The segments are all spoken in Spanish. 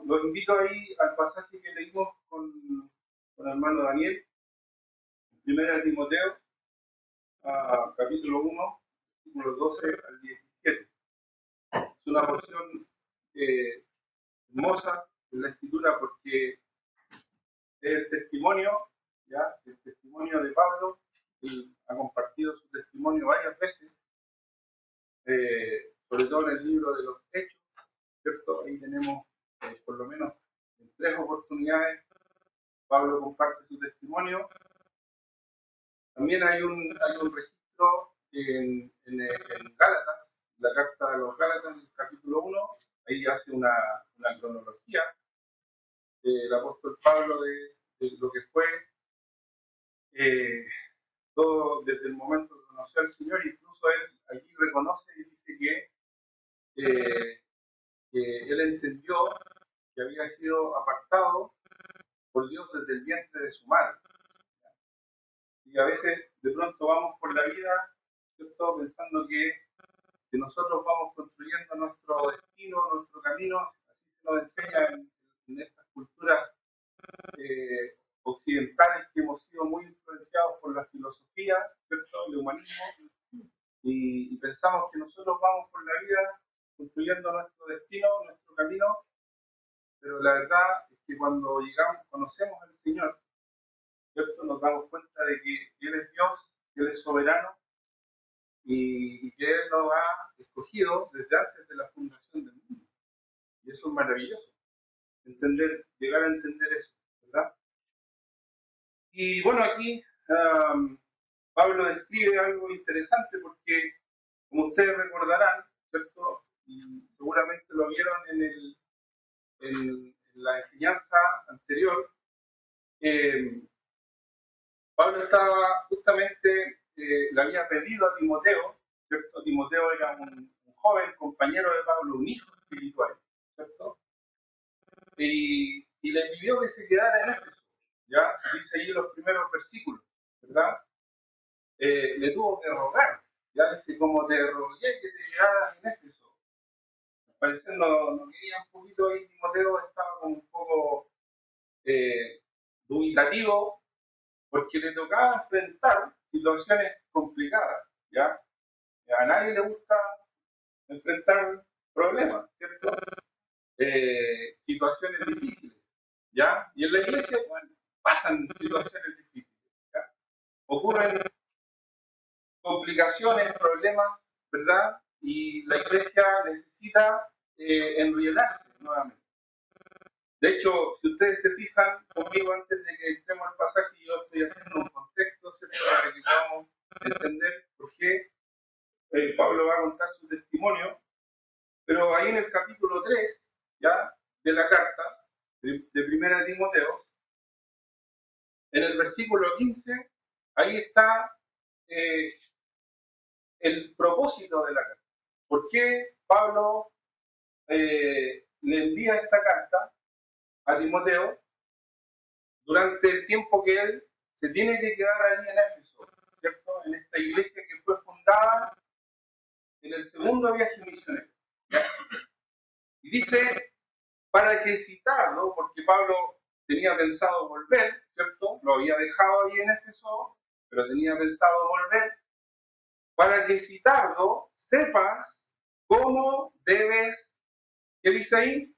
los invito ahí al pasaje que leímos con el hermano Daniel, 1 Timoteo, capítulo 1, versículos 12 al 17. Es una porción hermosa en la escritura porque es el testimonio, ¿ya? El testimonio de Pablo. Él ha compartido su testimonio varias veces, sobre todo en el libro de los Hechos, ¿cierto? Ahí tenemos por lo menos en 3 oportunidades Pablo comparte su testimonio. También hay un registro en Gálatas, la carta de los Gálatas, en el capítulo 1. Ahí hace una cronología del apóstol Pablo de lo que fue todo desde el momento de conocer al Señor. Incluso él allí reconoce y dice que él entendió que había sido apartado por Dios desde el vientre de su madre. Y a veces de pronto vamos por la vida, ¿cierto?, pensando que nosotros vamos construyendo nuestro destino, nuestro camino. Así se nos enseña en estas culturas occidentales que hemos sido muy influenciados por la filosofía, ¿cierto?, el humanismo, y pensamos que nosotros vamos por la vida construyendo nuestro destino, nuestro camino, pero la verdad es que cuando conocemos al Señor, ¿cierto?, nos damos cuenta de que Él es Dios, que Él es soberano y que Él nos ha escogido desde antes de la fundación del mundo. Y eso es maravilloso, llegar a entender eso, ¿verdad? Y bueno, aquí Pablo describe algo interesante porque, como ustedes recordarán, ¿cierto?, y seguramente lo vieron en la enseñanza anterior, Pablo estaba justamente, le había pedido a Timoteo, ¿cierto? Timoteo era un joven compañero de Pablo, un hijo espiritual, ¿cierto? Y le pidió que se quedara en Éfeso, ¿ya? Dice ahí los primeros versículos, ¿verdad? Le tuvo que rogar, ¿ya? Dice, como te rogué que te quedaras en Éfeso. Al parecer no quería un poquito ahí, Timoteo estaba como un poco dubitativo, porque le tocaba enfrentar situaciones complicadas, ¿ya? A nadie le gusta enfrentar problemas, ¿cierto? Situaciones difíciles, ¿ya? Y en la iglesia, bueno, pasan situaciones difíciles, ¿ya? Ocurren complicaciones, problemas, ¿verdad? Y la iglesia necesita enriedarse nuevamente. De hecho, si ustedes se fijan conmigo, antes de que entremos al pasaje, yo estoy haciendo un contexto, ¿cierto?, para que podamos entender por qué Pablo va a contar su testimonio. Pero ahí en el capítulo 3, ya, de la carta de 1 Timoteo, en el versículo 15, ahí está el propósito de la carta. ¿Por qué Pablo le envía esta carta a Timoteo durante el tiempo que él se tiene que quedar ahí en Éfeso, ¿cierto?, en esta iglesia que fue fundada en el segundo viaje misionero? Y dice, para que citarlo, porque Pablo tenía pensado volver, ¿cierto? Lo había dejado ahí en Éfeso, pero tenía pensado volver. Para que citarlo, sepas cómo debes, ¿qué dice ahí?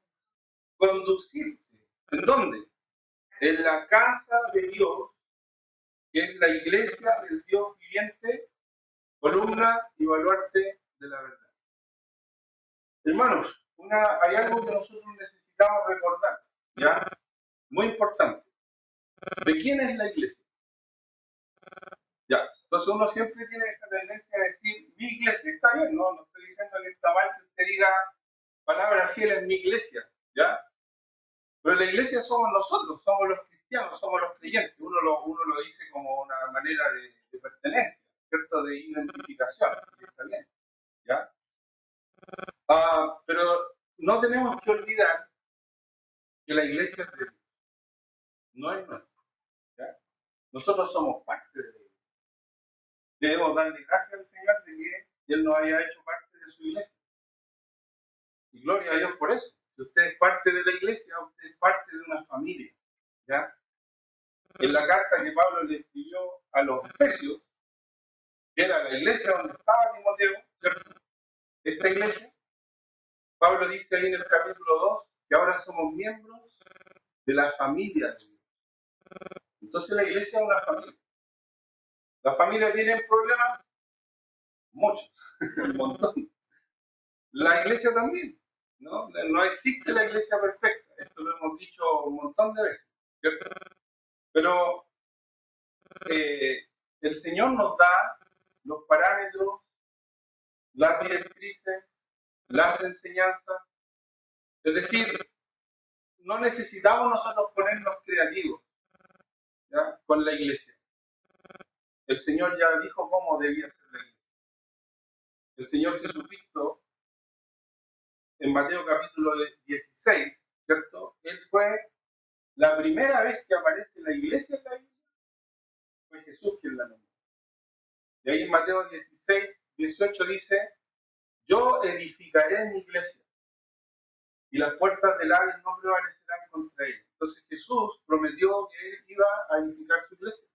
Conducirte. ¿En dónde? En la casa de Dios, que es la iglesia del Dios viviente, columna y baluarte de la verdad. Hermanos, hay algo que nosotros necesitamos recordar, ¿ya? Muy importante. ¿De quién es la iglesia? Ya. Entonces uno siempre tiene esa tendencia a decir, mi iglesia, está bien, no estoy diciendo que está mal que usted diga palabras fieles en mi iglesia, ¿ya? Pero la iglesia somos nosotros, somos los cristianos, somos los creyentes. Uno lo dice como una manera de pertenencia, ¿cierto?, de identificación, y está bien, ¿ya? Pero no tenemos que olvidar que la iglesia es de Dios, no es nuestra, ¿ya? Nosotros somos parte de la iglesia. Debemos darle gracias al Señor de que Él nos haya hecho parte de su iglesia. Y gloria a Dios por eso. si usted es parte de la iglesia, usted es parte de una familia, ¿ya? En la carta que Pablo le escribió a los Efesios, que era la iglesia donde estaba Timoteo, ¿cierto? Esta iglesia, Pablo dice ahí en el capítulo 2 que ahora somos miembros de la familia de Dios. Entonces la iglesia es una familia. Las familias tienen problemas, muchos, un montón. La iglesia también, ¿no? No existe la iglesia perfecta, esto lo hemos dicho un montón de veces, ¿cierto? Pero el Señor nos da los parámetros, las directrices, las enseñanzas, es decir, no necesitamos nosotros ponernos creativos, ¿ya? Con la iglesia. El Señor ya dijo cómo debía ser la iglesia. El Señor Jesucristo, en Mateo capítulo 16, ¿cierto? Él fue la primera vez que aparece la iglesia en la Biblia, fue Jesús quien la nombró. Y ahí en Mateo 16, 18 dice, yo edificaré mi iglesia y las puertas del Hades no prevalecerán contra ella. Entonces Jesús prometió que él iba a edificar su iglesia.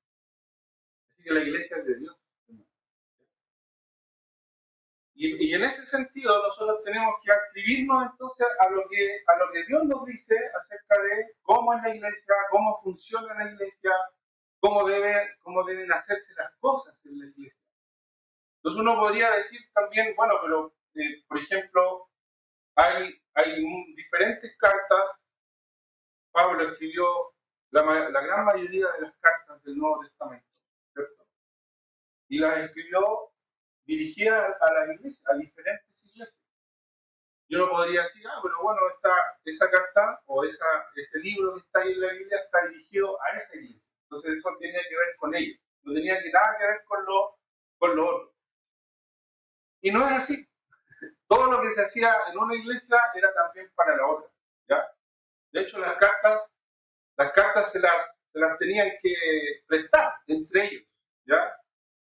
Así que la iglesia es de Dios. Y en ese sentido nosotros tenemos que adscribirnos entonces a lo que Dios nos dice acerca de cómo es la iglesia, cómo funciona la iglesia, cómo deben hacerse las cosas en la iglesia. Entonces uno podría decir también, bueno, pero por ejemplo, hay diferentes cartas. Pablo escribió la gran mayoría de las cartas del Nuevo Testamento, ¿cierto? Y las escribió dirigidas a la iglesia, a diferentes iglesias. Yo no podría decir, pero bueno, esa carta o ese libro que está ahí en la Biblia está dirigido a esa iglesia. Entonces eso tenía que ver con ella. No tenía nada que ver con lo otro. Y no es así. Todo lo que se hacía en una iglesia era también para la otra, ¿ya? De hecho, las cartas se las tenían que prestar entre ellos, ¿ya?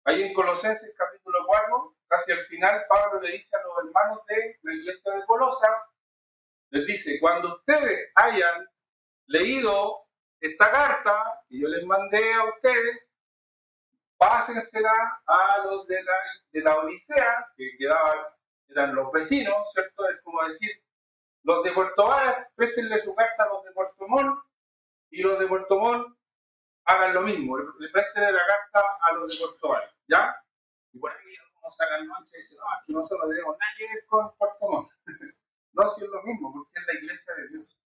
Ahí en Colosenses capítulo 4, casi al final, Pablo le dice a los hermanos de la iglesia de Colosas, les dice, cuando ustedes hayan leído esta carta que yo les mandé a ustedes, pásensela a los de la Odisea, que eran los vecinos, ¿cierto? Es como decir, los de Puerto Varas, préstenle su carta a los de Puerto Montt, y los de Puerto Montt hagan lo mismo, le presten la carta a los de Puerto Varas, ¿ya? Y por ahí algunos sacan mancha y dicen, no, aquí nosotros no tenemos nada que ver con Puerto Montt. No, si es lo mismo, porque es la iglesia de Dios.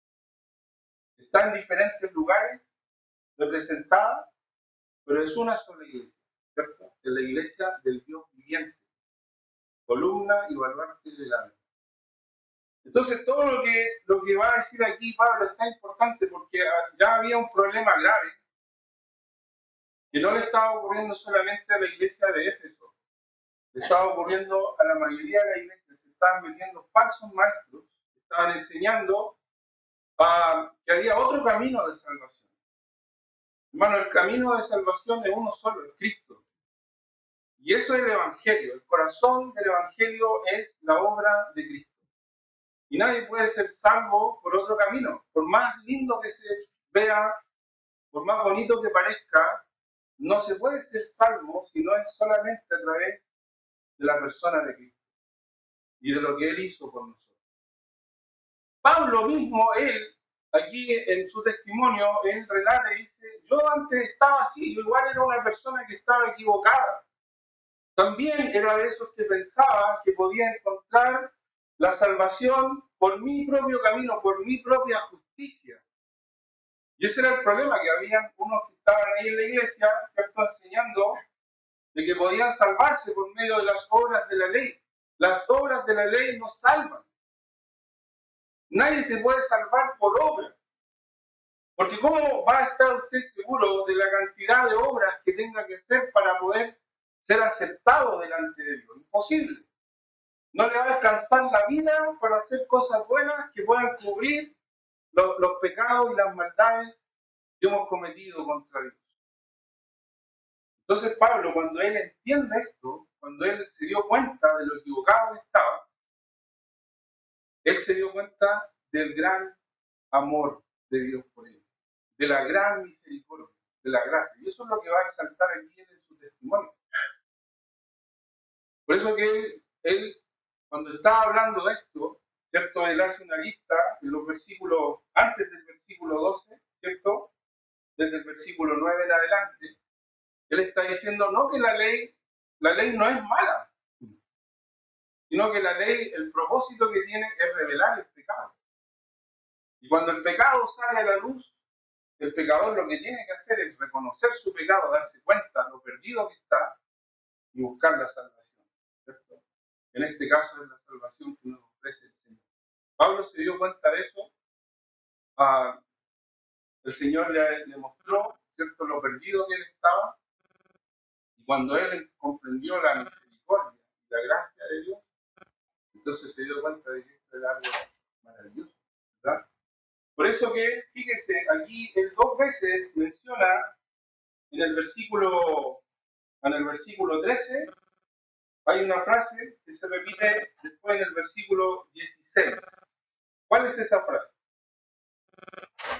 Está en diferentes lugares, representada, pero es una sola iglesia, ¿cierto? Es la iglesia del Dios viviente, columna y baluarte de la vida. Entonces, todo lo que va a decir aquí Pablo está importante porque ya había un problema grave que no le estaba ocurriendo solamente a la iglesia de Éfeso, le estaba ocurriendo a la mayoría de las iglesias. Se estaban metiendo falsos maestros, estaban enseñando que había otro camino de salvación. Hermano, el camino de salvación es uno solo, es Cristo. Y eso es el Evangelio. El corazón del Evangelio es la obra de Cristo. Y nadie puede ser salvo por otro camino. Por más lindo que se vea, por más bonito que parezca, no se puede ser salvo si no es solamente a través de la persona de Cristo y de lo que Él hizo por nosotros. Pablo mismo, él, aquí en su testimonio, él relata y dice, yo antes estaba así, yo igual era una persona que estaba equivocada. También era de esos que pensaba que podía encontrar la salvación por mi propio camino, por mi propia justicia. Y ese era el problema, que había unos que estaban ahí en la iglesia, ¿cierto?, enseñando de que podían salvarse por medio de las obras de la ley. Las obras de la ley no salvan. Nadie se puede salvar por obras. Porque ¿cómo va a estar usted seguro de la cantidad de obras que tenga que hacer para poder ser aceptado delante de Dios? Imposible. No le va a alcanzar la vida para hacer cosas buenas que puedan cubrir los pecados y las maldades que hemos cometido contra Dios. Entonces Pablo, cuando él entiende esto, cuando él se dio cuenta de lo equivocado que estaba, él se dio cuenta del gran amor de Dios por ellos, de la gran misericordia, de la gracia. Y eso es lo que va a exaltar aquí en su testimonio. Por eso que él cuando está hablando de esto, ¿cierto? Él hace una lista en los versículos, antes del versículo 12, ¿cierto? Desde el versículo 9 en adelante, él está diciendo no que la ley no es mala, sino que la ley, el propósito que tiene es revelar el pecado. Y cuando el pecado sale a la luz, el pecador lo que tiene que hacer es reconocer su pecado, darse cuenta de lo perdido que está y buscar la salvación, ¿cierto? En este caso es la salvación que nos ofrece el Señor. Pablo se dio cuenta de eso. El Señor le mostró, ¿cierto?, lo perdido que él estaba. Y cuando él comprendió la misericordia y la gracia de Dios, entonces se dio cuenta de que esto era algo maravilloso, ¿verdad? Por eso que, fíjense, aquí él 2 veces menciona en el versículo 13, hay una frase que se repite después en el versículo 16. ¿Cuál es esa frase?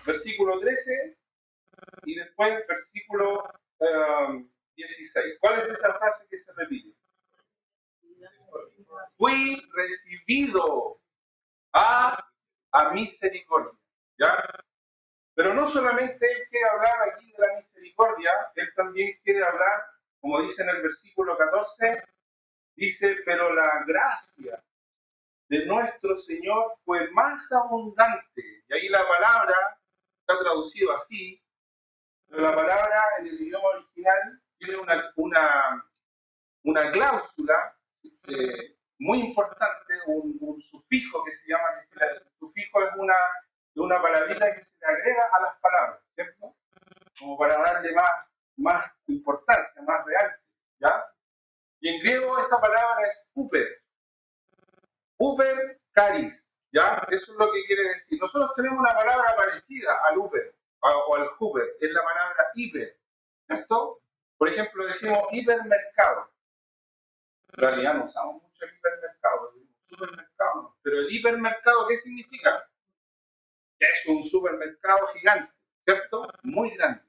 Versículo 13 y después versículo 16. ¿Cuál es esa frase que se repite? Fui recibido a misericordia, ¿ya? Pero no solamente él quiere hablar aquí de la misericordia, él también quiere hablar, como dice en el versículo 14, dice, pero la gracia de nuestro Señor fue más abundante. Y ahí la palabra está traducido así, pero la palabra en el idioma original tiene una cláusula muy importante, un sufijo que se llama, el sufijo es una palabrita que se le agrega a las palabras, ¿cierto? Como para darle más importancia, más realce, ¿ya? Y en griego esa palabra es huper caris, ¿ya? Eso es lo que quiere decir. Nosotros tenemos una palabra parecida al huper o al huper, es la palabra hiper, ¿cierto? Por ejemplo, decimos hipermercado. En realidad no usamos mucho el hipermercado, supermercado no. Pero el hipermercado, ¿qué significa? Que es un supermercado gigante, ¿cierto? Muy grande.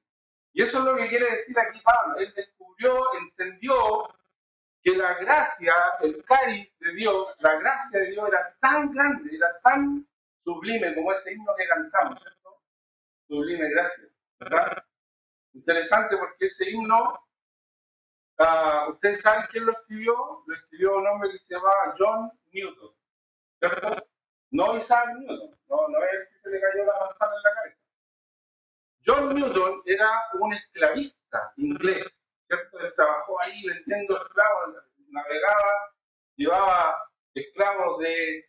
Y eso es lo que quiere decir aquí Pablo. Él descubrió, entendió que la gracia, el cariz de Dios, la gracia de Dios era tan grande, era tan sublime como ese himno que cantamos, ¿cierto? Sublime gracia, ¿verdad? Interesante porque ese himno, ustedes saben quién lo escribió un hombre que se llamaba John Newton, ¿cierto? No Isaac Newton, no es el que se le cayó la manzana en la cabeza. John Newton era un esclavista inglés, ¿cierto? Él trabajó ahí vendiendo esclavos, navegaba, llevaba esclavos de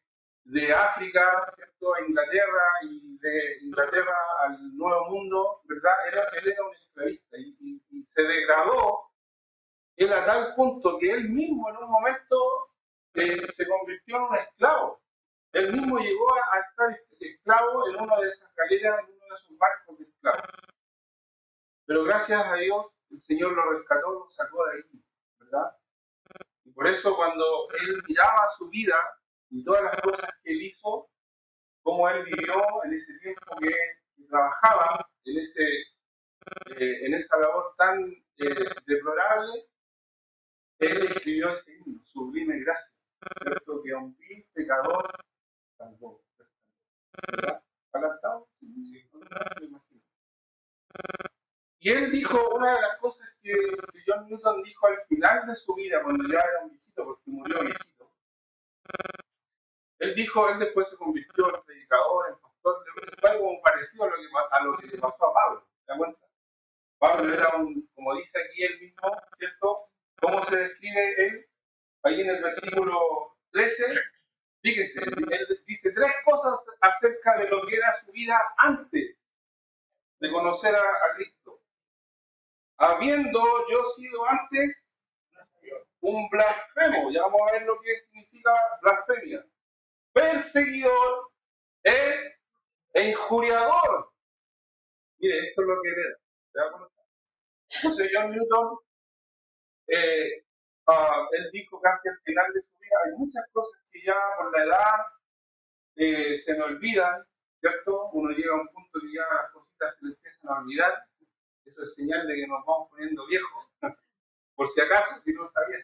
África, ¿cierto?, a Inglaterra y de Inglaterra al Nuevo Mundo, ¿verdad? Él era un esclavista y se degradó él a tal punto que él mismo en un momento se convirtió en un esclavo. Él mismo llegó a estar esclavo en una de esas galeras, en uno de esos barcos de esclavos. Pero gracias a Dios, el Señor lo rescató, lo sacó de ahí, ¿verdad? Y por eso cuando él miraba su vida y todas las cosas que él hizo, cómo él vivió en ese tiempo que trabajaba, en esa labor tan deplorable, él escribió ese himno, sublime gracia, ¿cierto? Que a un vil pecador salvó, ¿verdad? ¿Alastado? Sí, me imagino. Y él dijo, una de las cosas que John Newton dijo al final de su vida, cuando ya era un viejito, porque murió viejito, él dijo, él después se convirtió en predicador, en pastor, fue algo parecido a lo que le pasó a Pablo, ¿te das cuenta? Pablo era como dice aquí él mismo, ¿cierto? ¿Cómo se describe él? Ahí en el versículo 13, fíjese, él dice 3 cosas acerca de lo que era su vida antes de conocer a Cristo. Habiendo yo sido antes un blasfemo, ya vamos a ver lo que significa blasfemia, perseguidor e injuriador. Mire, esto es lo que era. ¿Se da cuenta? Entonces John Newton, él dijo casi al final de su vida, hay muchas cosas que ya por la edad se me olvidan, ¿cierto? Uno llega a un punto que ya las cositas se le empiezan a olvidar. Eso es señal de que nos vamos poniendo viejos, por si acaso, si no sabían.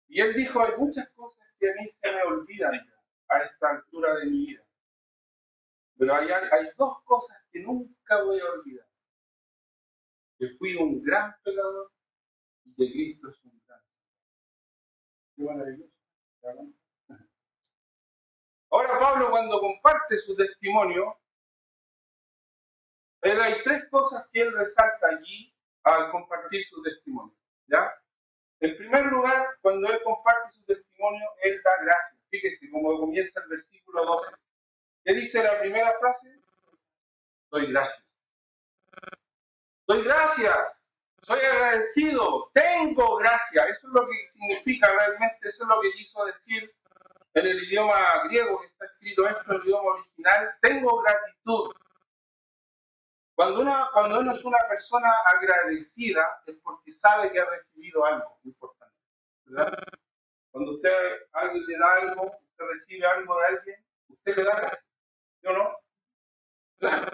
Y él dijo, hay muchas cosas que a mí se me olvidan a esta altura de mi vida. Pero hay dos cosas que nunca voy a olvidar. Que fui un gran pecador y que Cristo es un gran. Qué maravilloso. Ahora Pablo, cuando comparte su testimonio, hay tres cosas que él resalta allí al compartir su testimonio. ¿Ya? En primer lugar, cuando él comparte su testimonio, él da gracias. Fíjese cómo comienza el versículo 12. ¿Qué dice la primera frase? Doy gracias. Doy gracias. Soy agradecido. Tengo gracia. Eso es lo que significa realmente. Eso es lo que quiso decir en el idioma griego que está escrito esto, en el idioma original. Tengo gratitud. Cuando uno es una persona agradecida es porque sabe que ha recibido algo importante, ¿verdad? Cuando alguien le da algo, usted recibe algo de alguien, usted le da gracias, ¿sí o no? Claro.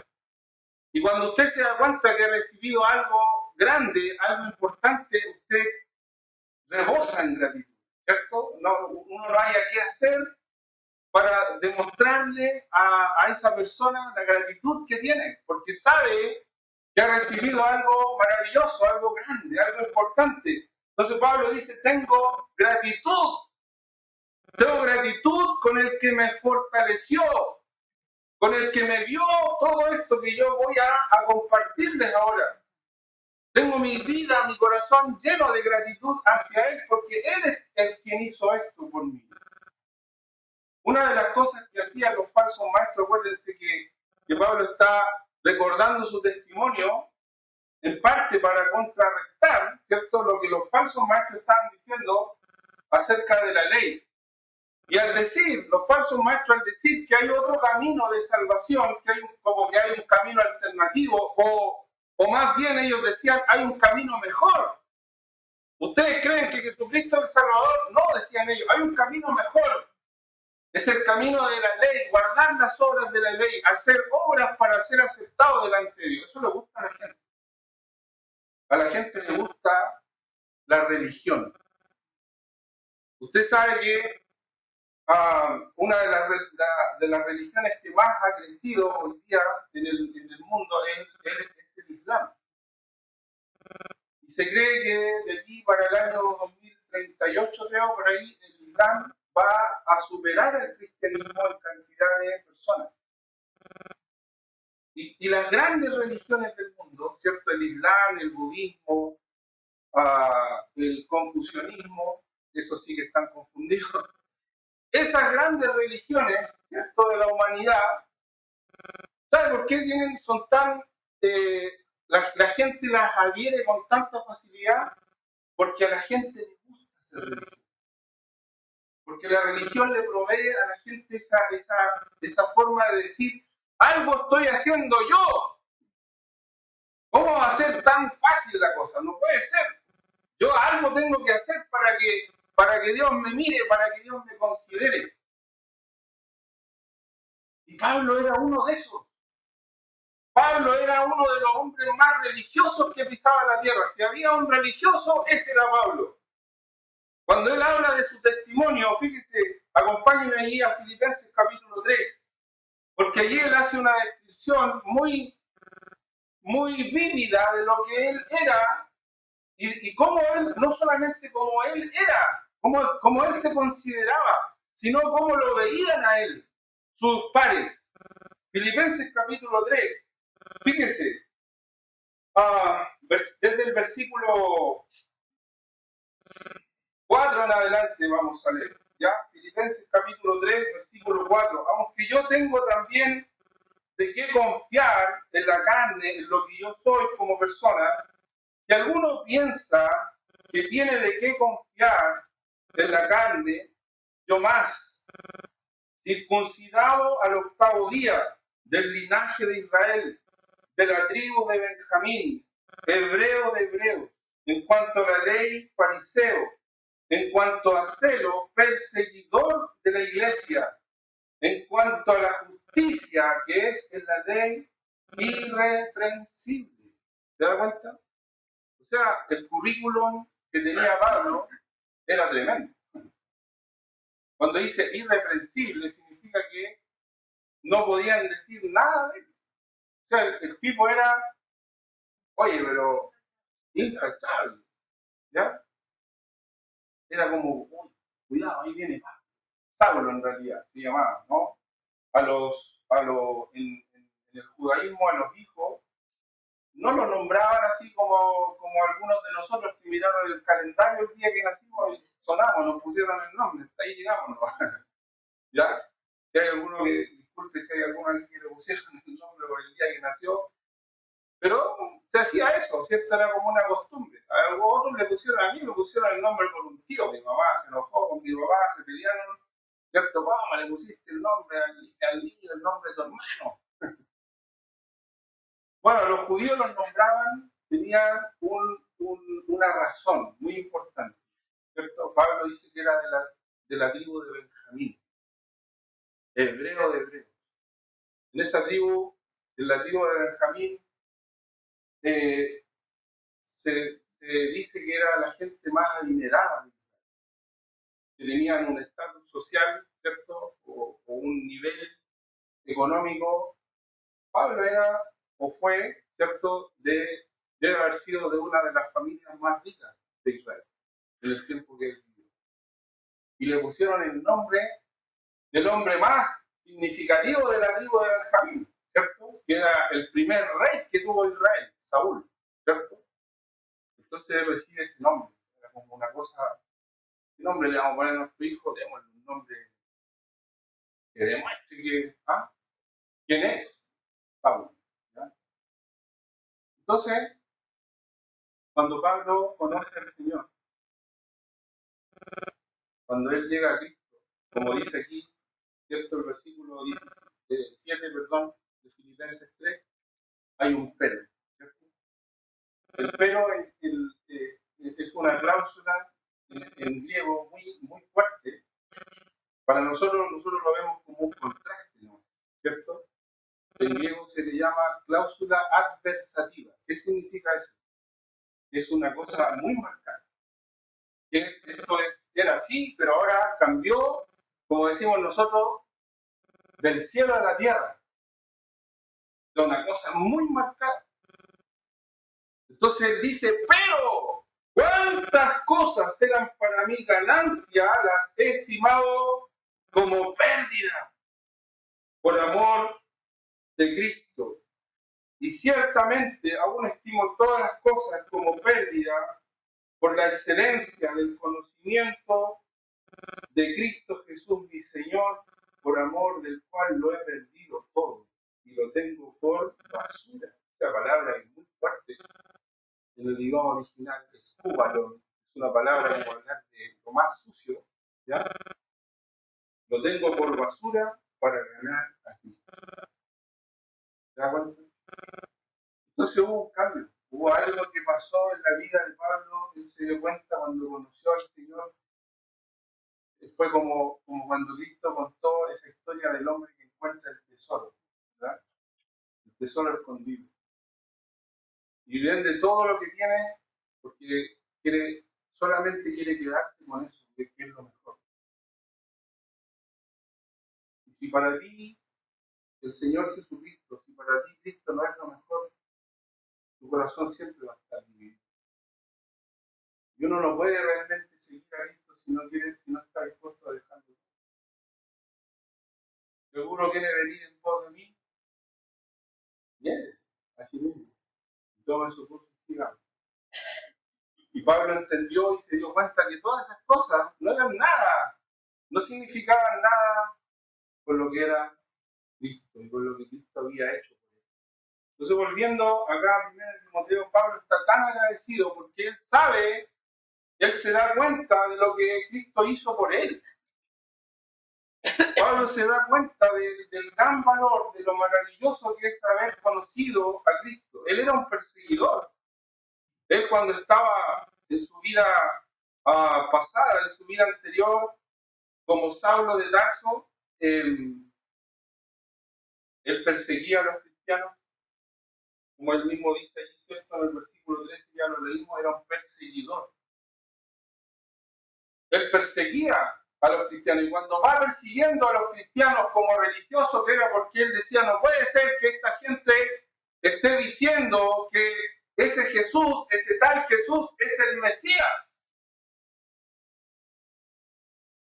Y cuando usted se da cuenta que ha recibido algo grande, algo importante, usted rebosa en gratitud, ¿cierto? Uno no haya qué hacer para demostrarle a esa persona la gratitud que tiene, porque sabe que ha recibido algo maravilloso, algo grande, algo importante. Entonces Pablo dice, tengo gratitud con el que me fortaleció, con el que me dio todo esto que yo voy a compartirles ahora. Tengo mi vida, mi corazón lleno de gratitud hacia Él, porque Él es el quien hizo esto por mí. Una de las cosas que hacían los falsos maestros, acuérdense que Pablo está recordando su testimonio, en parte para contrarrestar, ¿cierto?, lo que los falsos maestros estaban diciendo acerca de la ley. Y al decir, los falsos maestros al decir que hay otro camino de salvación, como que hay un camino alternativo, o más bien ellos decían, hay un camino mejor. ¿Ustedes creen que Jesucristo es el Salvador? No, decían ellos, hay un camino mejor. Es el camino de la ley, guardar las obras de la ley, hacer obras para ser aceptado delante de Dios. Eso le gusta a la gente. A la gente le gusta la religión. Usted sabe que una de las religiones que más ha crecido hoy día en el mundo es el Islam. Y se cree que de aquí para el año 2038, creo, por ahí, el Islam va a superar el cristianismo en cantidad de personas. Y las grandes religiones del mundo, ¿cierto? El Islam, el budismo, el confucianismo, eso sí que están confundidos. Esas grandes religiones, ¿cierto?, de la humanidad, ¿sabe por qué son tan... la gente las adhiere con tanta facilidad? Porque a la gente le gusta ser religiosa. Porque la religión le provee a la gente esa forma de decir, algo estoy haciendo yo. ¿Cómo va a ser tan fácil la cosa? No puede ser. Yo algo tengo que hacer para que Dios me mire, para que Dios me considere. Y Pablo era uno de esos. Pablo era uno de los hombres más religiosos que pisaba la tierra. Si había un religioso, ese era Pablo. Cuando él habla de su testimonio, fíjese, acompáñenme allí a Filipenses capítulo 3, porque allí él hace una descripción muy, muy vívida de lo que él era y cómo él, no solamente como él era, como él se consideraba, sino cómo lo veían a él, sus pares. Filipenses capítulo 3, fíjese, desde el versículo 4 en adelante vamos a leer, ¿ya? Filipenses capítulo 3, versículo 4. Aunque yo tengo también de qué confiar en la carne, en lo que yo soy como persona, si alguno piensa que tiene de qué confiar en la carne, yo más, circuncidado al 8º día, del linaje de Israel, de la tribu de Benjamín, hebreo de hebreos, en cuanto a la ley, fariseo, en cuanto a celo, perseguidor de la iglesia, en cuanto a la justicia que es en la ley irreprensible. ¿Te das cuenta? O sea, el currículum que tenía Pablo era tremendo. Cuando dice irreprensible, significa que no podían decir nada de él. O sea, el tipo era, oye, pero intachable, ¿ya? Era como, uy, cuidado, ahí viene Saulo en realidad, se llamaba, ¿no? En el judaísmo, a los hijos, no lo nombraban así como algunos de nosotros que miraron el calendario el día que nacimos y sonamos, nos pusieron el nombre, hasta ahí llegamos, ¿no? ¿Ya? Si hay alguno que, disculpe si hay alguno aquí que le pusieron el nombre por el día que nació, pero se hacía eso, ¿cierto? Era como una costumbre. A otros le pusieron, a mí me pusieron el nombre por un tío, mi mamá se enojó con mi papá, se pelearon, ¿cierto? ¿Cómo le pusiste el nombre al niño, el nombre de tu hermano? Bueno, los judíos los nombraban, tenían una razón muy importante, ¿cierto? Pablo dice que era de la tribu de Benjamín, hebreo de hebreos. En esa tribu, en la tribu de Benjamín, eh, se dice que era la gente más adinerada, que tenían un estatus social, ¿cierto? O un nivel económico. Pablo era o fue, ¿cierto? Debe haber sido de una de las familias más ricas de Israel en el tiempo que él vivió. Y le pusieron el nombre del hombre más significativo de la tribu de Benjamín, ¿cierto? Que era el primer rey que tuvo Israel, Saúl, ¿cierto? Entonces él recibe ese nombre. Era como una cosa, ¿qué nombre le vamos a poner a nuestro hijo? Démosle un nombre que demuestre quién es Saúl. ¿Ya? Entonces, cuando Pablo conoce al Señor, cuando él llega a Cristo, como dice aquí, ¿cierto? El versículo 7, de Filipenses 3, hay un pero, ¿cierto? El pero es una cláusula en griego muy fuerte. Para nosotros lo vemos como un contraste, ¿no? ¿Cierto? En griego se le llama cláusula adversativa. ¿Qué significa eso? Es una cosa muy marcada. Que esto era así, pero ahora cambió, como decimos nosotros, del cielo a la tierra. Es una cosa muy marcada. Entonces dice, pero cuántas cosas eran para mí ganancia, las he estimado como pérdida por amor de Cristo. Y ciertamente aún estimo todas las cosas como pérdida por la excelencia del conocimiento de Cristo Jesús mi Señor, por amor del cual lo he perdido todo y lo tengo por basura. Esa palabra es muy fuerte en el idioma original, es cúbalo, es una palabra como hablar de lo más sucio, ¿ya? Lo tengo por basura para ganar a Cristo. ¿Te das cuenta? Entonces hubo un cambio, hubo algo que pasó en la vida de Pablo, él se dio cuenta cuando conoció al Señor. Fue como cuando Cristo contó esa historia del hombre que encuentra el tesoro, ¿verdad? El tesoro escondido. Y vende todo lo que tiene porque solamente quiere quedarse con eso, que es lo mejor. Y si para ti el Señor Jesucristo, si para ti Cristo no es lo mejor, tu corazón siempre va a estar dividido. Y uno no puede realmente seguir a Cristo si no está dispuesto a dejarlo. ¿Seguro quiere venir en pos de mí? Vienes, así mismo. Y toma su cruz y sigamos. Y Pablo entendió y se dio cuenta que todas esas cosas no eran nada, no significaban nada con lo que era Cristo y con lo que Cristo había hecho por él. Entonces, volviendo acá a 1 Timoteo, Pablo está tan agradecido porque él se da cuenta de lo que Cristo hizo por él. Pablo se da cuenta del gran valor, de lo maravilloso que es haber conocido a Cristo. Él era un perseguidor. Él cuando estaba en su vida pasada, en su vida anterior, como Saulo de Tarso, Él perseguía a los cristianos, como él mismo dice allí, ¿cierto? En el versículo 13 ya lo leímos, era un perseguidor. Él perseguía a los cristianos, y cuando va persiguiendo a los cristianos como religiosos, que era porque él decía, no puede ser que esta gente esté diciendo que ese Jesús, ese tal Jesús, es el Mesías.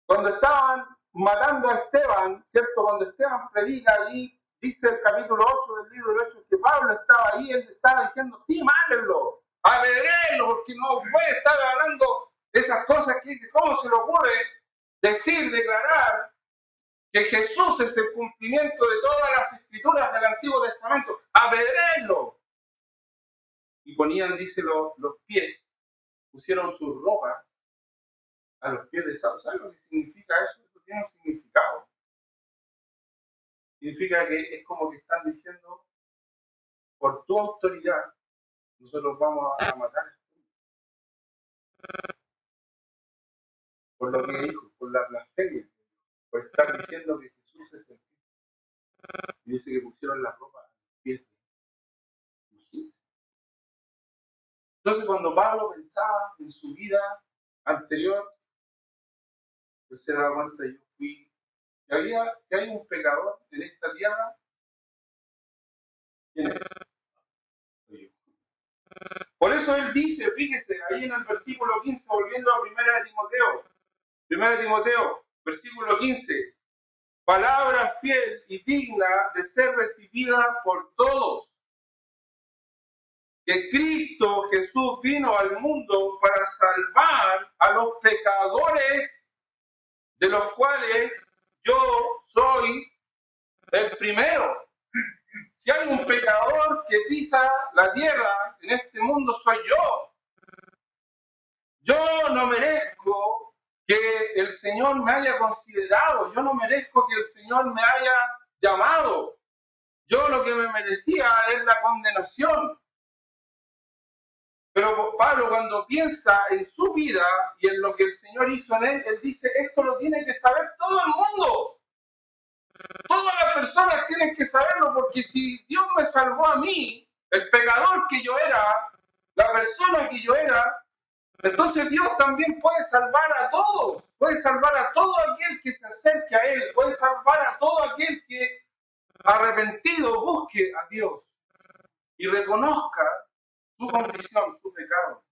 Cuando estaban matando a Esteban, ¿cierto? Cuando Esteban predica allí, dice el capítulo 8 del libro de Hechos que Pablo estaba ahí, él estaba diciendo, sí, mátenlo, apedréenlo, porque no puede estar hablando de esas cosas que dice, ¿cómo se le ocurre decir, declarar que Jesús es el cumplimiento de todas las escrituras del Antiguo Testamento? Apedréenlo. Y ponían, dice, los pies, pusieron sus ropas a los pies de Saulo. ¿Sabes lo que significa eso? Eso tiene un significado. Significa que es como que están diciendo, por tu autoridad, nosotros vamos a matar por lo que dijo, por la blasfemia, por estar diciendo que Jesús es el Cristo. Y dice que pusieron la ropa a los pies de Jesús. Entonces, cuando Pablo pensaba en su vida anterior, él se daba cuenta, yo fui, si hay un pecador en esta tierra, ¿quién es? Soy yo. Por eso él dice, fíjese, ahí en el versículo 15, volviendo a 1 Timoteo, versículo 15, palabra fiel y digna de ser recibida por todos, que Cristo Jesús vino al mundo para salvar a los pecadores, de los cuales yo soy el primero. Si hay un pecador que pisa la tierra en este mundo, soy yo. Yo no merezco que el Señor me haya considerado, yo no merezco que el Señor me haya llamado. Yo lo que me merecía es la condenación. Pero Pablo, cuando piensa en su vida y en lo que el Señor hizo en él, él dice, esto lo tiene que saber todo el mundo. Todas las personas tienen que saberlo, porque si Dios me salvó a mí, el pecador que yo era, la persona que yo era, entonces Dios también puede salvar a todos, puede salvar a todo aquel que se acerque a Él, puede salvar a todo aquel que arrepentido busque a Dios y reconozca su condición, su pecado.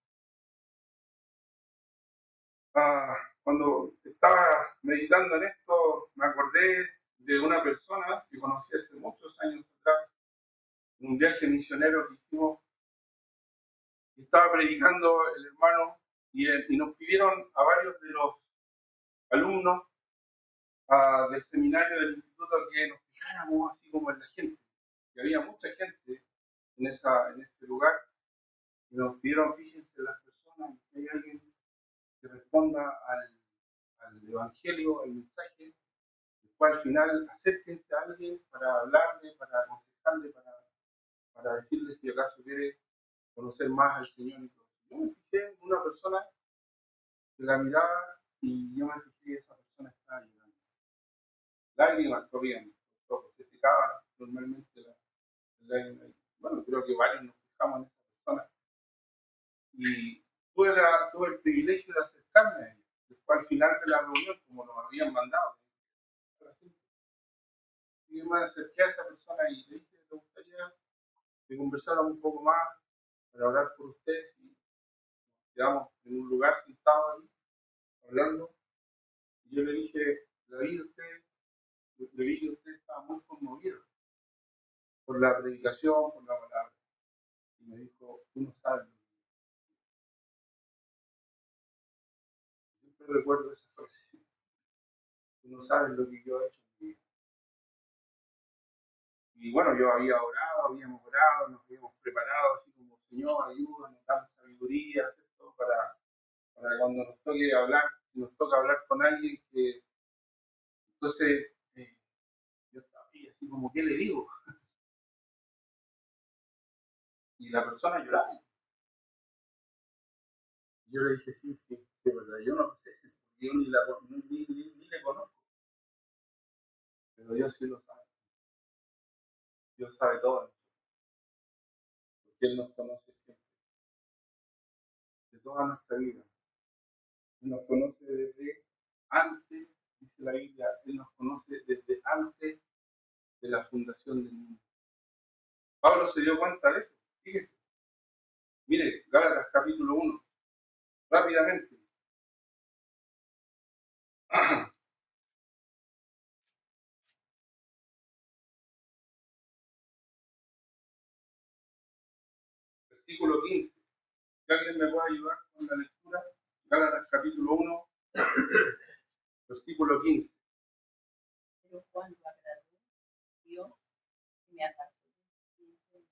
Cuando estaba meditando en esto, me acordé de una persona que conocí hace muchos años atrás, en un viaje misionero que hicimos. Estaba predicando el hermano y nos pidieron a varios de los alumnos del seminario del instituto que nos fijáramos así como en la gente. Y había mucha gente en ese lugar y nos pidieron, fíjense las personas, y si hay alguien que responda al evangelio, al mensaje, después al final acérquense a alguien para hablarle, para aconsejarle, para decirle si acaso quiere conocer más al Señor y todo. Yo me fijé en una persona que la miraba y yo me fijé que esa persona estaba llorando. Lágrimas corrían, los ojos se secaban normalmente las lágrimas. Bueno, creo que varios nos fijamos en esa persona. Y tuve el privilegio de acercarme a ella. Después al final de la reunión, como nos habían mandado, y yo me acerqué a esa persona y le dije, ¿te gustaría que conversáramos un poco más para hablar por ustedes? Y quedamos en un lugar sentado ahí, hablando. Y yo le dije, le vi que usted estaba muy conmovido por la predicación, por la palabra. Y me dijo, tú no sabes. Siempre recuerdo esa frase. Tú no sabes lo que yo he hecho en mi vida. Y bueno, yo habíamos orado, nos habíamos preparado, así como, Señor, ayúdanos, dame sabiduría, ¿cierto? Para cuando nos toque hablar, si nos toca hablar con alguien que... Entonces, yo estaba ahí, así como, ¿qué le digo? Y la persona lloraba. Yo le dije, sí, verdad, yo no sé, yo ni le conozco, pero Dios sí lo sabe. Dios sabe todo, porque Él nos conoce siempre, de toda nuestra vida. Él nos conoce desde antes, dice la Biblia, Él nos conoce desde antes de la fundación del mundo. Pablo se dio cuenta de eso. Fíjese. Mire, Gálatas capítulo 1, rápidamente. Versículo 15. Si alguien me puede ayudar con la lectura. Gálatas capítulo 1, versículo 15. Pero cuando agradó Dios, me apartó del cielo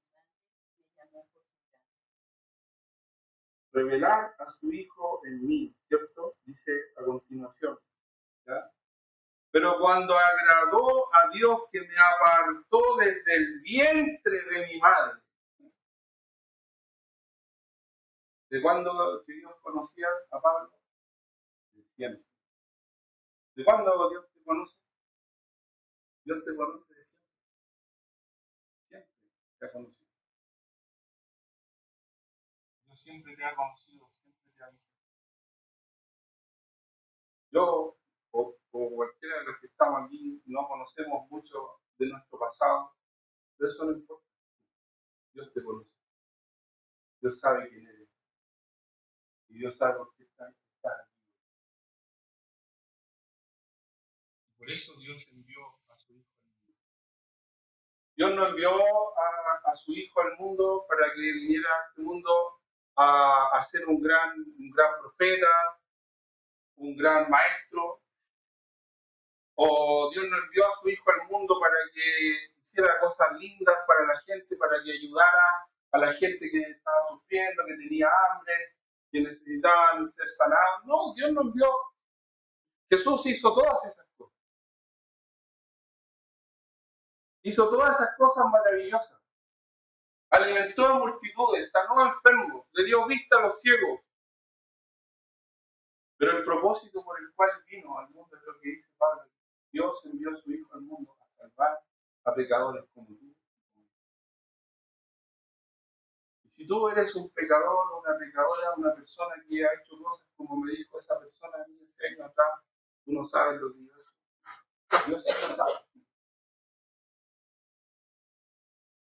me llamó por su gracia. Revelar a su Hijo en mí, ¿cierto? Dice a continuación. ¿Ya? Pero cuando agradó a Dios que me apartó desde el vientre de mi madre. ¿De cuándo que Dios conocía a Pablo? De siempre. ¿De cuándo Dios te conoce? Dios te conoce de siempre. Siempre te ha conocido. Dios siempre te ha conocido, siempre te ha visto. Yo, o cualquiera de los que estamos aquí, no conocemos mucho de nuestro pasado, pero eso no importa. Dios te conoce. Dios sabe quién eres. Y Dios sabe por qué estás aquí. Por eso Dios envió a su Hijo al mundo. Dios no envió a su Hijo al mundo para que viniera a este mundo a ser un gran profeta, un gran maestro, o Dios no envió a su Hijo al mundo para que hiciera cosas lindas para la gente, para que ayudara a la gente que estaba sufriendo, que tenía hambre, que necesitaban ser sanados. No, Dios no envió. Jesús hizo todas esas cosas. Hizo todas esas cosas maravillosas. Alimentó a multitudes, sanó a enfermos, le dio vista a los ciegos. Pero el propósito por el cual vino al mundo es lo que dice Pablo. Dios envió a su Hijo al mundo a salvar a pecadores como tú. Y si tú eres un pecador o una pecadora, una persona que ha hecho cosas como me dijo esa persona a mí ese año atrás, tú no sabes lo que Dios hace. Dios sí lo sabe.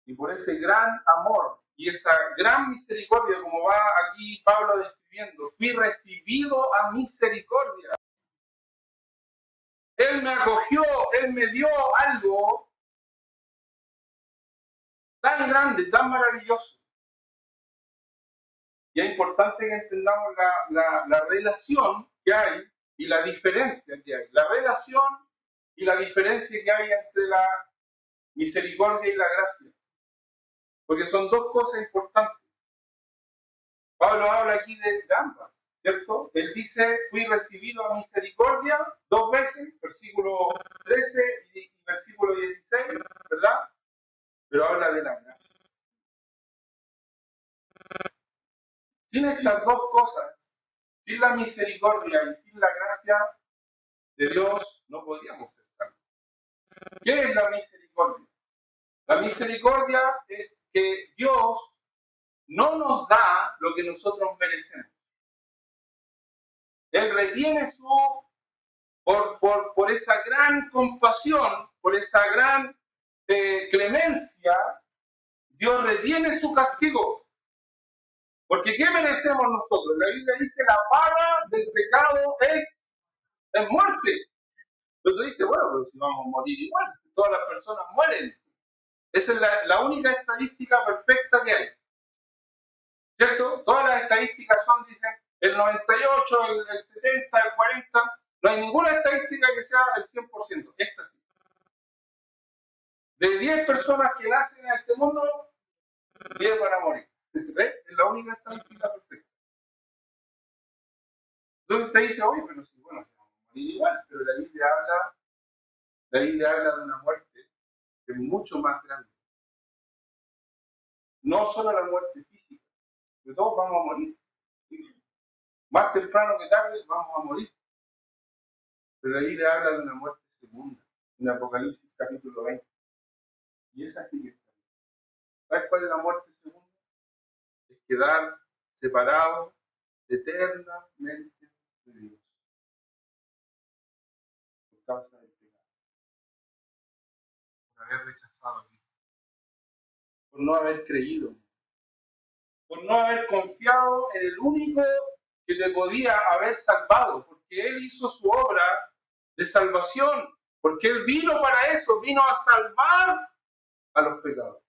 Y por ese gran amor y esa gran misericordia, como va aquí Pablo describiendo, fui recibido a misericordia. Él me acogió, Él me dio algo tan grande, tan maravilloso. Y es importante que entendamos la relación que hay y la diferencia que hay. La relación y la diferencia que hay entre la misericordia y la gracia. Porque son dos cosas importantes. Pablo habla aquí de ambas, ¿cierto? Él dice, fui recibido a misericordia dos veces, versículo 13 y versículo 16, ¿verdad? Pero habla de la gracia. Sin estas dos cosas, sin la misericordia y sin la gracia de Dios, no podríamos ser salvos. ¿Qué es la misericordia? La misericordia es que Dios no nos da lo que nosotros merecemos. Él retiene por esa gran compasión, por esa gran clemencia, Dios retiene su castigo. Porque ¿qué merecemos nosotros? La Biblia dice, la paga del pecado es muerte. Pero tú dices, bueno, pero si vamos a morir igual, todas las personas mueren. Esa es la única estadística perfecta que hay. ¿Cierto? Todas las estadísticas dicen, el 98, el 70, el 40, no hay ninguna estadística que sea el 100%. Esta sí. De 10 personas que nacen en este mundo, 10 van a morir. ¿Ves? Es la única estadística perfecta. Entonces te dice, oye, pero sí, bueno, vamos a morir igual, pero la Biblia habla de una muerte que es mucho más grande. No solo la muerte física, que todos vamos a morir. Más temprano que tarde vamos a morir. Pero la Biblia habla de una muerte segunda, en Apocalipsis capítulo 20. Y esa sí que está. ¿Sabes cuál es la muerte segunda? Es quedar separado eternamente de Dios por causa del pecado, por haber rechazado a Cristo, por no haber creído, por no haber confiado en el único que te podía haber salvado, porque Él hizo su obra de salvación, porque Él vino para eso, vino a salvar a los pecadores.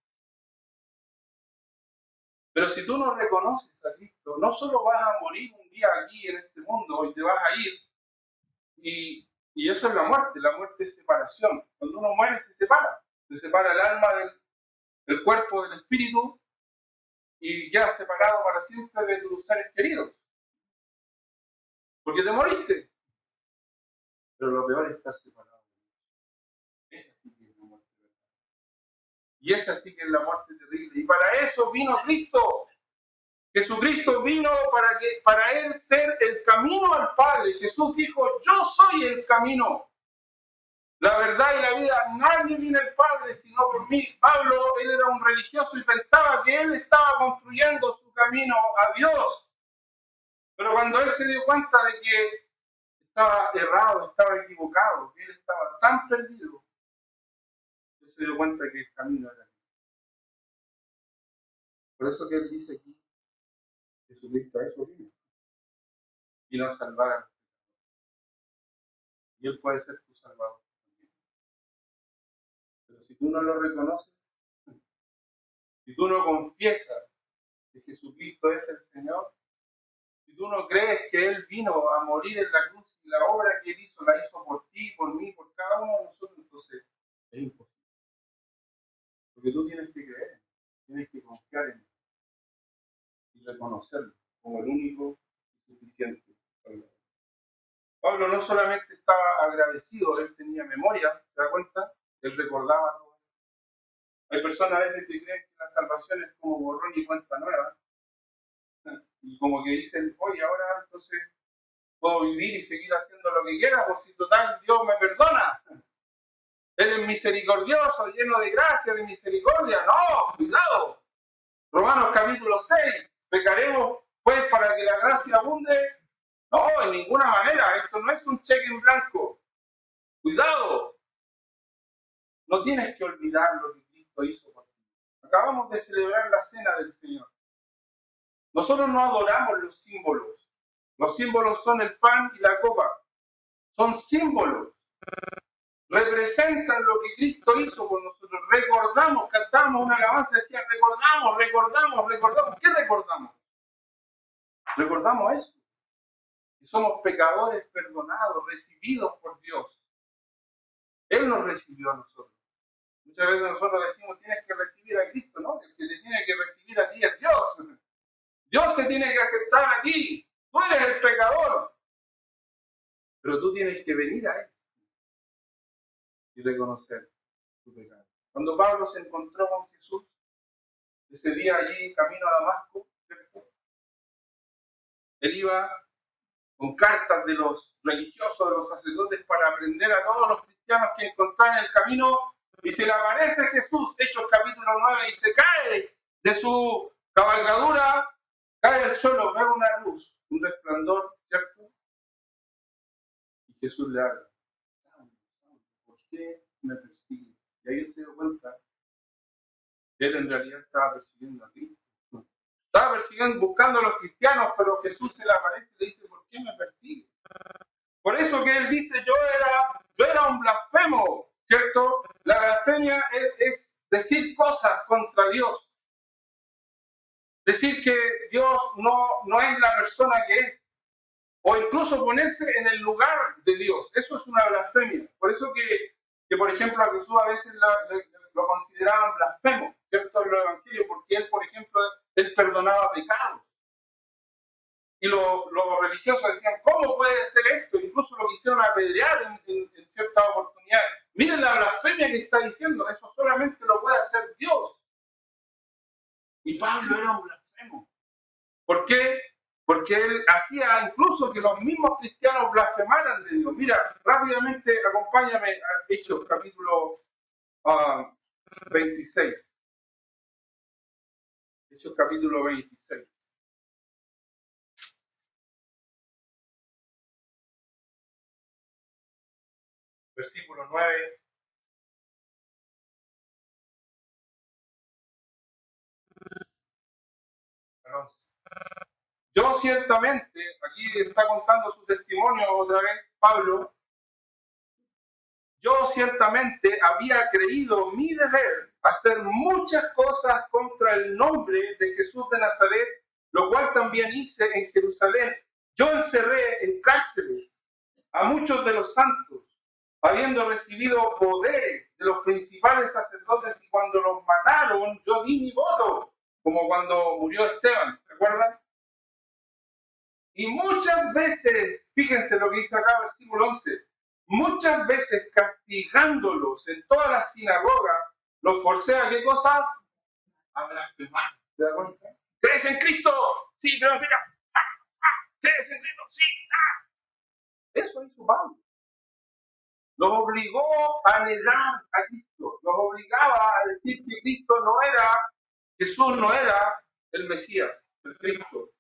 Pero si tú no reconoces a Cristo, no solo vas a morir un día aquí en este mundo y te vas a ir, y eso es la muerte es separación. Cuando uno muere se separa el alma del cuerpo, del espíritu, y quedas separado para siempre de tus seres queridos. Porque te moriste. Pero lo peor es estar separado. Esa sí que es la muerte verdadera. Y esa sí que es la muerte terrible. Y para eso vino Cristo. Jesucristo vino para Él ser el camino al Padre. Jesús dijo, yo soy el camino, la verdad y la vida. Nadie viene al Padre sino por mí. Pablo, él era un religioso y pensaba que él estaba construyendo su camino a Dios. Pero cuando él se dio cuenta de que estaba errado, estaba equivocado, que él estaba tan perdido, él se dio cuenta que el camino era Dios. Por eso que él dice aquí, Jesucristo a eso vino a salvar a los pecadores. Y él puede ser tu salvador también. Pero si tú no lo reconoces, si tú no confiesas que Jesucristo es el Señor, si tú no crees que Él vino a morir en la cruz y la obra que Él hizo, la hizo por ti, por mí, por cada uno de nosotros, entonces es imposible. Porque tú tienes que creer, tienes que confiar en Él y reconocerlo como el único y suficiente. Pablo no solamente estaba agradecido, él tenía memoria, ¿se da cuenta? Él recordaba todo. Hay personas a veces que creen que la salvación es como borrón y cuenta nueva. Y como que dicen, oye, ahora entonces puedo vivir y seguir haciendo lo que quiera, por si total Dios me perdona. Él es misericordioso, lleno de gracia, de misericordia. No, cuidado. Romanos capítulo 6. ¿Pecaremos pues para que la gracia abunde? No, en ninguna manera. Esto no es un cheque en blanco. Cuidado. No tienes que olvidar lo que Cristo hizo por ti. Acabamos de celebrar la cena del Señor. Nosotros no adoramos los símbolos. Los símbolos son el pan y la copa. Son símbolos. Representan lo que Cristo hizo por nosotros. Recordamos, cantamos una alabanza, decía, recordamos. ¿Qué recordamos? Recordamos eso. Que somos pecadores perdonados, recibidos por Dios. Él nos recibió a nosotros. Muchas veces nosotros decimos, tienes que recibir a Cristo, ¿no? El que te tiene que recibir a ti es Dios. Dios te tiene que aceptar a ti. Tú eres el pecador. Pero tú tienes que venir a Él y reconocer tu pecado. Cuando Pablo se encontró con Jesús, ese día allí, camino a Damasco, ¿cierto? Él iba con cartas de los religiosos, de los sacerdotes, para aprender a todos los cristianos que encontraban en el camino, y se le aparece Jesús, Hechos capítulo 9, y se cae de su cabalgadura, cae al suelo, ve una luz, un resplandor, ¿cierto? Y Jesús le habla, ¿por qué me persigue? Y ahí él se dio cuenta que él en realidad estaba persiguiendo a Cristo. Estaba persiguiendo, buscando a los cristianos, pero Jesús se le aparece y le dice, ¿por qué me persigue? Por eso que él dice, yo era un blasfemo, ¿cierto? La blasfemia es decir cosas contra Dios. Decir que Dios no es la persona que es. O incluso ponerse en el lugar de Dios. Eso es una blasfemia. Por eso que por ejemplo, a Jesús a veces lo consideraban blasfemo, ¿cierto? En los evangelios, porque él, por ejemplo, él perdonaba pecados. Y los religiosos decían, ¿cómo puede ser esto? Incluso lo quisieron apedrear en ciertas oportunidades. Miren la blasfemia que está diciendo, eso solamente lo puede hacer Dios. Y Pablo era un blasfemo. ¿Por qué? Porque él hacía incluso que los mismos cristianos blasfemaran de Dios. Mira, rápidamente acompáñame a Hechos capítulo 26. Hechos capítulo 26. Versículo 9 al 11. Yo ciertamente, aquí está contando su testimonio otra vez Pablo, yo ciertamente había creído mi deber hacer muchas cosas contra el nombre de Jesús de Nazaret, lo cual también hice en Jerusalén. Yo encerré en cárceles a muchos de los santos, habiendo recibido poderes de los principales sacerdotes, y cuando los mataron, yo di mi voto, como cuando murió Esteban, ¿se acuerdan? Y muchas veces, fíjense lo que dice acá, versículo 11, muchas veces castigándolos en todas las sinagogas, los forcé a ¿qué cosa? A blasfemar. ¿Se da cuenta? ¿Crees en Cristo? Sí, pero mira. ¿Crees en Cristo? Sí. Eso hizo Pablo. Los obligó a negar a Cristo. Los obligaba a decir que Cristo no era, Jesús no era el Mesías, el Cristo.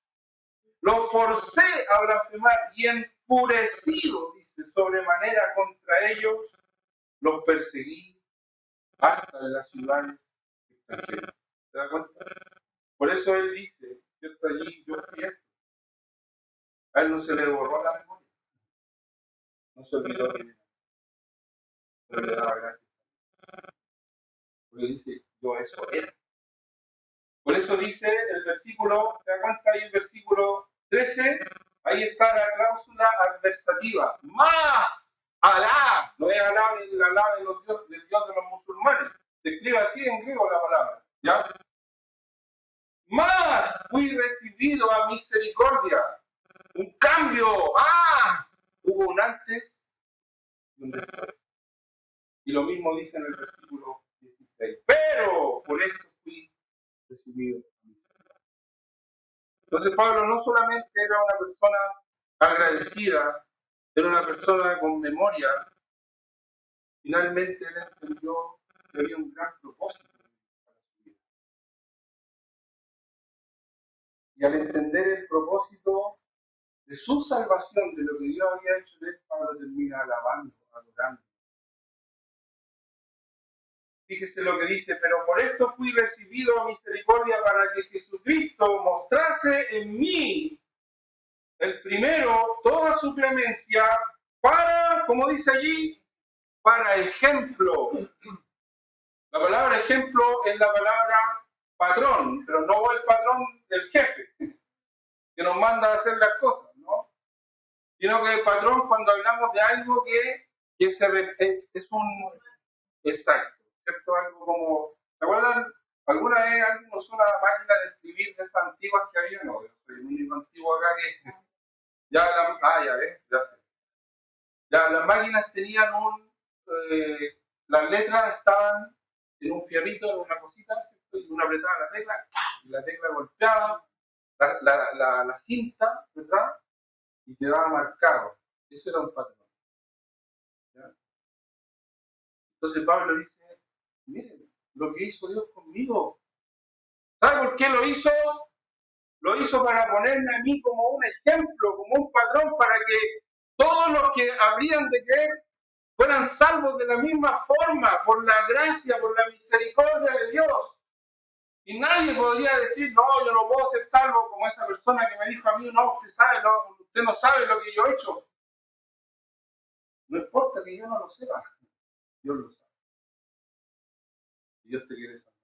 Los forcé a blasfemar y enfurecido, dice, sobremanera contra ellos, los perseguí hasta en las ciudades extranjeras. ¿Se da cuenta? Por eso él dice, ¿cierto? Allí yo fui esto. A él no se le borró la memoria. No se olvidó quién era. Pero le daba gracias. Porque dice, yo eso era. Por eso dice el versículo, ¿se da cuenta ahí el versículo 13? Ahí está la cláusula adversativa. Más Alá, no es Alá del Alá del Dios de los musulmanes. Se escribe así en griego la palabra. ¿Ya? Más fui recibido a misericordia. Un cambio. Hubo un antes y un después. Y lo mismo dice en el versículo 16. Pero por esto fui recibido. Entonces Pablo no solamente era una persona agradecida, era una persona con memoria. Finalmente él entendió que había un gran propósito para su vida. Y al entender el propósito de su salvación, de lo que Dios había hecho de él, Pablo termina alabando, adorando. Fíjese lo que dice, pero por esto fui recibido a misericordia para que Jesucristo mostrase en mí, el primero, toda su clemencia para, como dice allí, para ejemplo. La palabra ejemplo es la palabra patrón, pero no el patrón del jefe, que nos manda a hacer las cosas, ¿no? Sino que el patrón cuando hablamos de algo que es un exacto, ¿cierto? Algo como, ¿se acuerdan? ¿Alguna vez alguien usó una máquina de escribir de esas antiguas que había? No, yo soy el único antiguo acá que... ya ves, ya sé. Ya, las máquinas tenían las letras estaban en un fierrito, en una cosita, ¿cierto? Y uno apretaba la tecla, y la tecla golpeaba la cinta, ¿verdad? Y quedaba marcado. Ese era un patrón. ¿Ya? Entonces Pablo dice, miren, lo que hizo Dios conmigo. ¿Sabe por qué lo hizo? Lo hizo para ponerme a mí como un ejemplo, como un patrón, para que todos los que habrían de creer fueran salvos de la misma forma, por la gracia, por la misericordia de Dios. Y nadie podría decir, no, yo no puedo ser salvo, como esa persona que me dijo a mí, no, usted no sabe lo que yo he hecho. No importa que yo no lo sepa, Dios lo sabe. Y Dios te quiere salvar.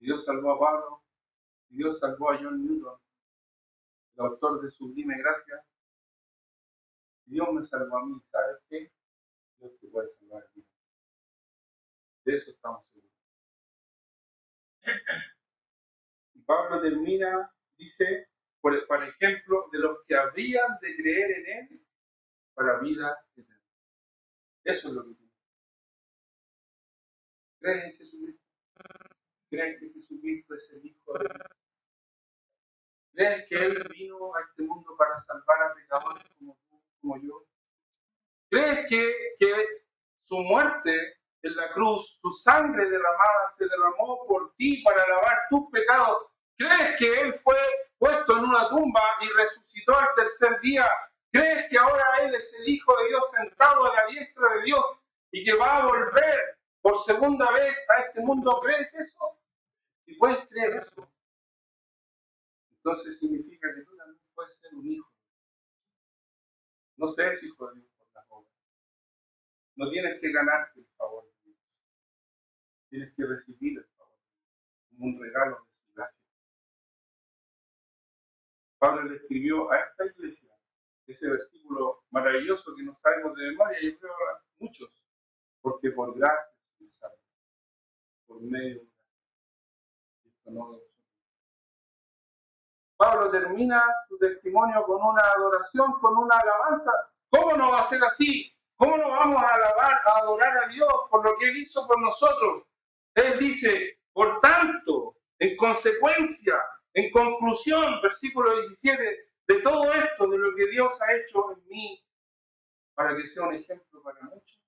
Y Dios salvó a Pablo, y Dios salvó a John Newton, el autor de Sublime Gracia. Y Dios me salvó a mí, ¿sabes qué? Dios te puede salvar a ti. De eso estamos seguros. Y Pablo termina, dice, por ejemplo, de los que habrían de creer en él para vida eterna. Eso es lo que tiene. ¿Crees en Jesucristo? ¿Crees que Jesucristo es el Hijo de Dios? ¿Crees que Él vino a este mundo para salvar a pecadores como tú, como yo? ¿Crees que su muerte en la cruz, su sangre derramada se derramó por ti para lavar tus pecados. ¿Crees que Él fue puesto en una tumba y resucitó al tercer día? ¿Crees que ahora Él es el Hijo de Dios sentado a la diestra de Dios y que va a volver por segunda vez a este mundo? ¿Crees eso? Si puedes creer eso, entonces significa que tú también puedes ser un hijo. No seas hijo de Dios por las obras. No tienes que ganarte el favor de Dios. Tienes que recibir el favor como un regalo de su gracia. Pablo le escribió a esta iglesia ese versículo maravilloso que no sabemos de memoria, yo creo a muchos, porque por gracia sois salvos, por medio de gracia, esto no de vosotros. Pablo termina su testimonio con una adoración, con una alabanza. ¿Cómo no va a ser así? ¿Cómo no vamos a alabar, a adorar a Dios por lo que Él hizo por nosotros? Él dice, por tanto, en consecuencia, en conclusión, versículo 17, de todo esto, de lo que Dios ha hecho en mí, para que sea un ejemplo para muchos,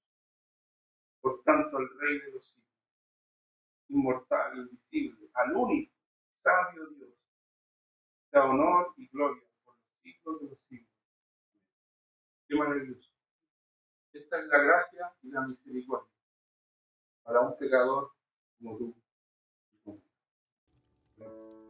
por tanto, al Rey de los siglos, inmortal, invisible, al único, sabio Dios, da honor y gloria por los siglos de los siglos. Qué maravilloso. Esta es la gracia y la misericordia para un pecador como tú y como yo.